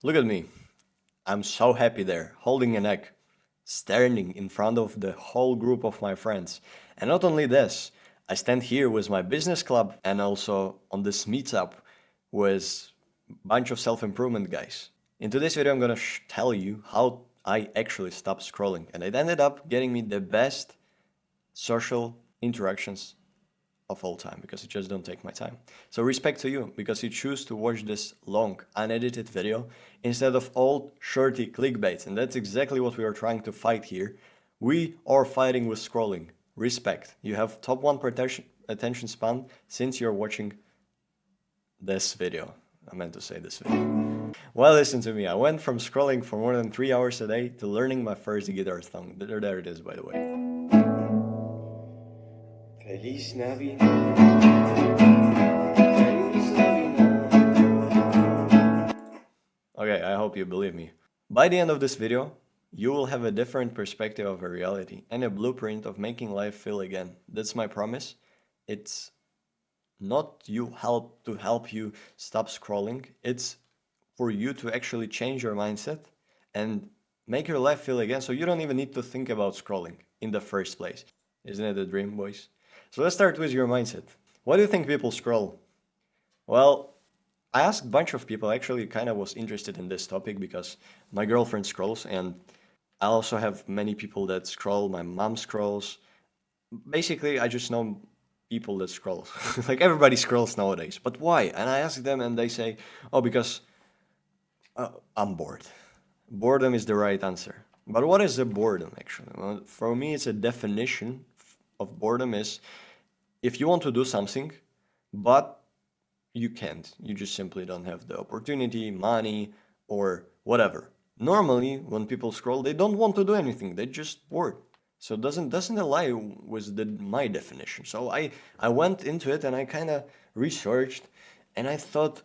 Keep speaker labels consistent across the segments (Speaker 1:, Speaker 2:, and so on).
Speaker 1: Look at me. I'm so happy there, holding an egg, standing in front of the whole group of my friends. And not only this, I stand here with my business club and also on this meetup with a bunch of self-improvement guys. In today's video, I'm gonna tell you how I actually stopped scrolling, and it ended up getting me the best social interactions of all time because it just don't take my time. So respect to you because you choose to watch this long, unedited video instead of old, shorty clickbait. And that's exactly what we are trying to fight here. We are fighting with scrolling. Respect. You have top one attention span since you're watching this video. I meant to say this video. Well, listen to me. I went from scrolling for more than 3 hours a day to learning my first guitar song. There it is, by the way. Feliz Navidad. Feliz Navidad. Okay, I hope you believe me. By the end of this video, you will have a different perspective of a reality and a blueprint of making life feel again. That's my promise. It's not to help you stop scrolling. It's for you to actually change your mindset and make your life feel again so you don't even need to think about scrolling in the first place. Isn't it a dream, boys? So let's start with your mindset. Why do you think people scroll? Well, I asked a bunch of people. Actually, kind of was interested in this topic because my girlfriend scrolls, and I also have many people that scroll. My mom scrolls. Basically, I just know people that scroll. Like everybody scrolls nowadays. But why? And I ask them, and they say, "Oh, because I'm bored." Boredom is the right answer. But what is the boredom actually? Well, for me, it's a definition of boredom is if you want to do something, but you can't. You just simply don't have the opportunity, money, or whatever. Normally, when people scroll, they don't want to do anything. They're just bored. So doesn't align with my definition. So I went into it and I kind of researched, and I thought,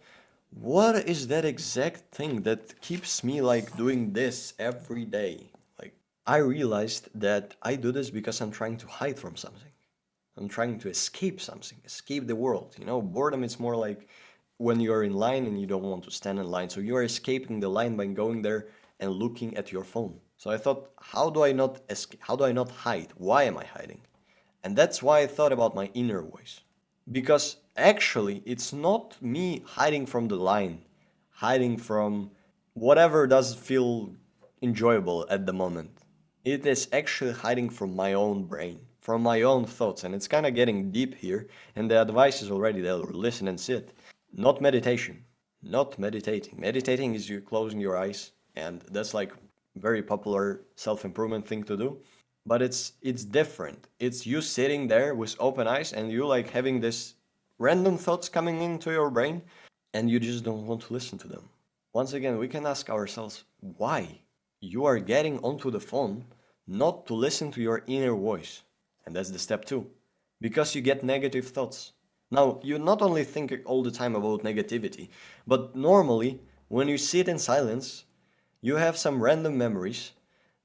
Speaker 1: what is that exact thing that keeps me like doing this every day? Like I realized that I do this because I'm trying to hide from something. I'm trying to escape something, escape the world. You know, boredom is more like when you're in line and you don't want to stand in line. So you are escaping the line by going there and looking at your phone. So I thought, how do I not escape? How do I not hide? Why am I hiding? And that's why I thought about my inner voice. Because actually, it's not me hiding from the line, hiding from whatever does feel enjoyable at the moment. It is actually hiding from my own brain, from my own thoughts. And it's kind of getting deep here. And the advice is already there: listen and sit. Not meditation, not meditating. Meditating is you closing your eyes, and that's like very popular self-improvement thing to do, but it's different. It's you sitting there with open eyes and you like having this random thoughts coming into your brain and you just don't want to listen to them. Once again, we can ask ourselves why you are getting onto the phone not to listen to your inner voice. And that's the step 2. Because you get negative thoughts. Now, you not only think all the time about negativity, but normally when you sit in silence, you have some random memories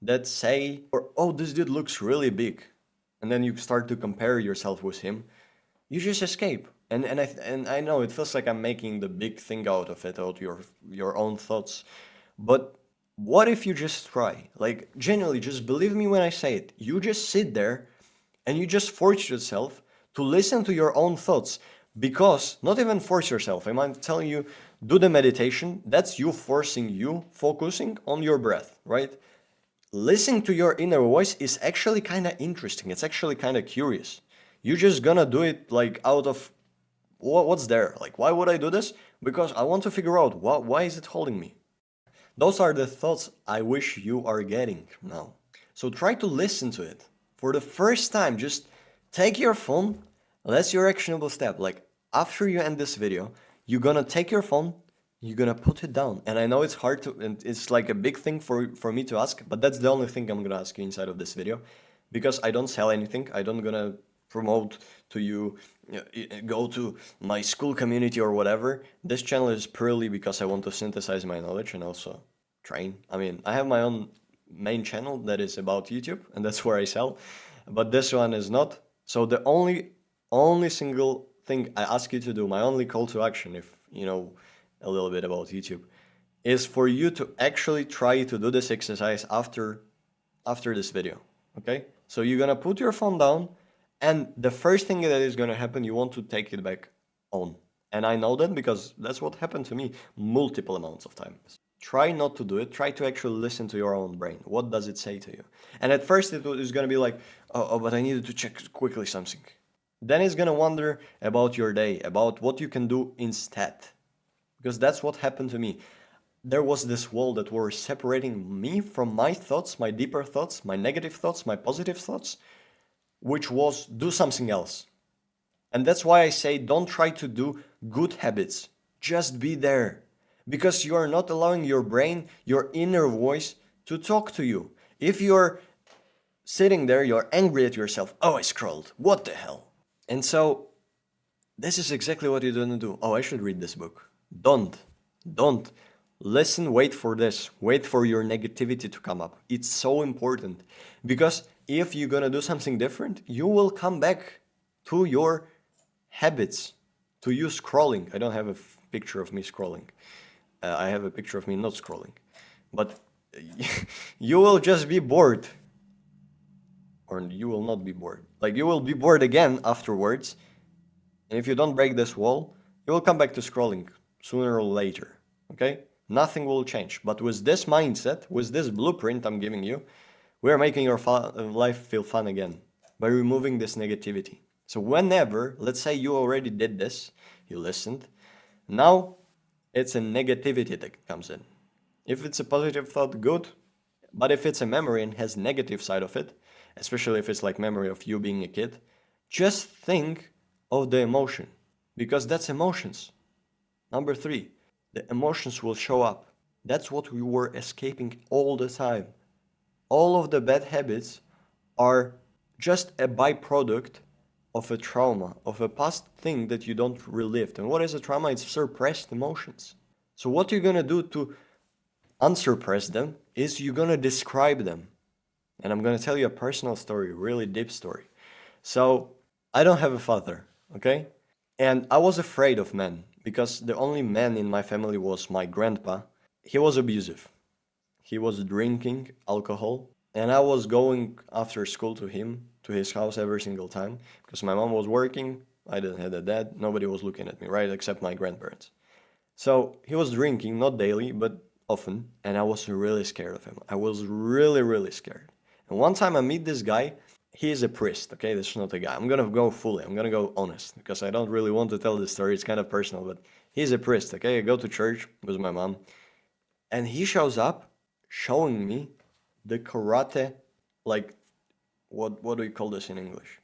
Speaker 1: that say, or oh, this dude looks really big. And then you start to compare yourself with him. You just escape. And I know it feels like I'm making the big thing out of it, out your own thoughts. But what if you just try? Like genuinely, just believe me when I say it. You just sit there and you just force yourself to listen to your own thoughts. Because not even force yourself. I'm telling you, do the meditation. That's you forcing you, focusing on your breath, right? Listening to your inner voice is actually kind of interesting. It's actually kind of curious. You're just gonna do it like out of what's there? Like, why would I do this? Because I want to figure out why is it holding me? Those are the thoughts I wish you are getting now. So try to listen to it. For the first time, just take your phone. That's your actionable step. Like, after you end this video, you're gonna take your phone, you're gonna put it down. And I know it's hard to, and it's like a big thing for me to ask, but that's the only thing I'm gonna ask you inside of this video. Because I don't sell anything, I don't gonna promote to you, go to my school community or whatever. This channel is purely because I want to synthesize my knowledge and also train. I mean, I have my own main channel that is about YouTube, and that's where I sell, but this one is not. So the only single thing I ask you to do, my only call to action, if you know a little bit about YouTube, is for you to actually try to do this exercise after this video. Okay? So you're gonna put your phone down, and the first thing that is gonna happen, you want to take it back on. And I know that because that's what happened to me multiple amounts of times. Try not to do it. Try to actually listen to your own brain. What does it say to you? And at first it is gonna be like, oh, but I needed to check quickly something. Then it's gonna wonder about your day, about what you can do instead. Because that's what happened to me. There was this wall that was separating me from my thoughts, my deeper thoughts, my negative thoughts, my positive thoughts, which was do something else. And that's why I say don't try to do good habits. Just be there. Because you are not allowing your brain, your inner voice, to talk to you. If you're sitting there, you're angry at yourself. Oh, I scrolled. What the hell? And so, this is exactly what you're gonna do. Oh, I should read this book. Don't. Listen, wait for this. Wait for your negativity to come up. It's so important. Because if you're gonna do something different, you will come back to your habits, to you scrolling. I don't have a picture of me scrolling. I have a picture of me not scrolling. But you will just be bored. Or you will not be bored. Like, you will be bored again afterwards. And if you don't break this wall, you will come back to scrolling sooner or later. Okay? Nothing will change. But with this mindset, with this blueprint I'm giving you, we are making your life feel fun again by removing this negativity. So whenever, let's say you already did this, you listened, now it's a negativity that comes in. If it's a positive thought, good. But if it's a memory and has negative side of it, especially if it's like memory of you being a kid, just think of the emotion, because that's emotions. Number 3, the emotions will show up. That's what we were escaping all the time. All of the bad habits are just a byproduct of a trauma, of a past thing that you don't relive. And what is a trauma? It's suppressed emotions. So what you're gonna do to unsuppress them is you're gonna describe them. And I'm gonna tell you a personal story, really deep story. So I don't have a father, okay? And I was afraid of men because the only man in my family was my grandpa. He was abusive. He was drinking alcohol, and I was going after school to him, to his house every single time, because my mom was working, I didn't have a dad, nobody was looking at me, right, except my grandparents. So he was drinking, not daily, but often, and I was really scared of him. I was really, really scared. And one time I meet this guy, he is a priest, okay, this is not a guy. I'm gonna go fully, I'm gonna go honest, because I don't really want to tell this story, it's kind of personal, but he's a priest, okay? I go to church with my mom, and he shows up showing me the karate, like, what do you call this in English?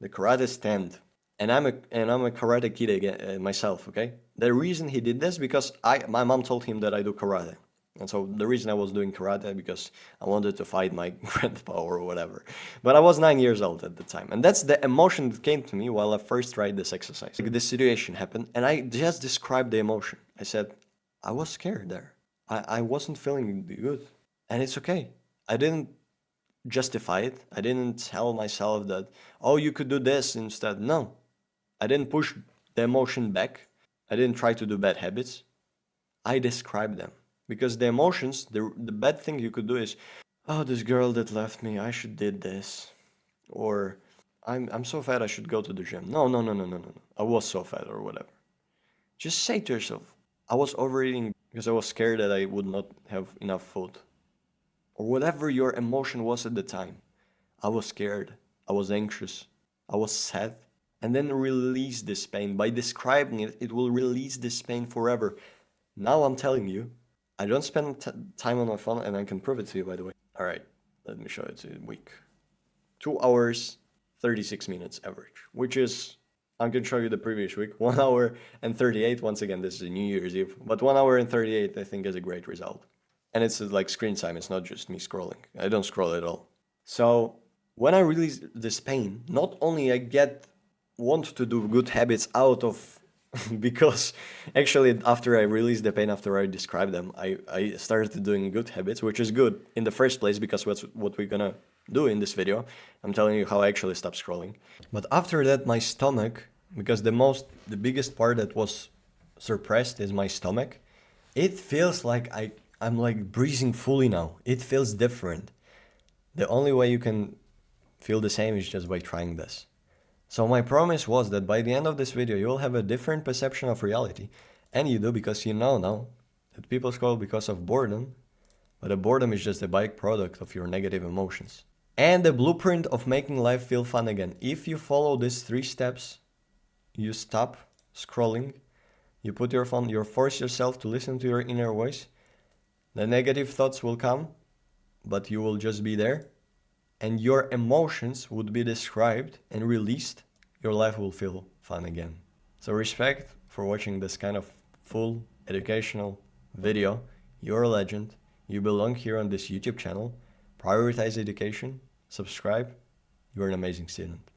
Speaker 1: The karate stand. And I'm a karate kid again, myself, okay? The reason he did this because my mom told him that I do karate. And so the reason I was doing karate because I wanted to fight my grandpa or whatever. But I was 9 years old at the time. And that's the emotion that came to me while I first tried this exercise. Like, this situation happened and I just described the emotion. I said, I was scared there. I wasn't feeling good. And it's okay. I didn't justify it. I didn't tell myself that, oh, you could do this instead. No. I didn't push the emotion back. I didn't try to do bad habits. I described them. Because the emotions, the bad thing you could do is, oh, this girl that left me, I should did this. Or I'm so fat I should go to the gym. No. I was so fat or whatever. Just say to yourself, I was overeating because I was scared that I would not have enough food. Or whatever your emotion was at the time. I was scared. I was anxious. I was sad. And then release this pain. By describing it, it will release this pain forever. Now I'm telling you, I don't spend time on my phone, and I can prove it to you, by the way. All right, let me show it to you. Week. 2 hours, 36 minutes average, which is, I can show you the previous week, 1 hour and 38. Once again, this is New Year's Eve, but 1 hour and 38, I think, is a great result. And it's like screen time, it's not just me scrolling. I don't scroll at all. So when I release this pain, not only I want to do good habits out of because actually after I released the pain, after I described them, I started doing good habits, which is good in the first place because that's what we're gonna do in this video. I'm telling you how I actually stopped scrolling. But after that, my stomach, because the biggest part that was suppressed is my stomach, It feels like I'm like breathing fully now. It feels different. The only way you can feel the same is just by trying this. So my promise was that by the end of this video, you'll have a different perception of reality. And you do, because you know now that people scroll because of boredom, but the boredom is just a byproduct of your negative emotions. And the blueprint of making life feel fun again. If you follow these 3 steps, you stop scrolling, you put your phone, you force yourself to listen to your inner voice. The negative thoughts will come, but you will just be there, and your emotions would be described and released. Your life will feel fun again. So respect for watching this kind of full educational video. You're a legend. You belong here on this YouTube channel. Prioritize education. Subscribe. You're an amazing student.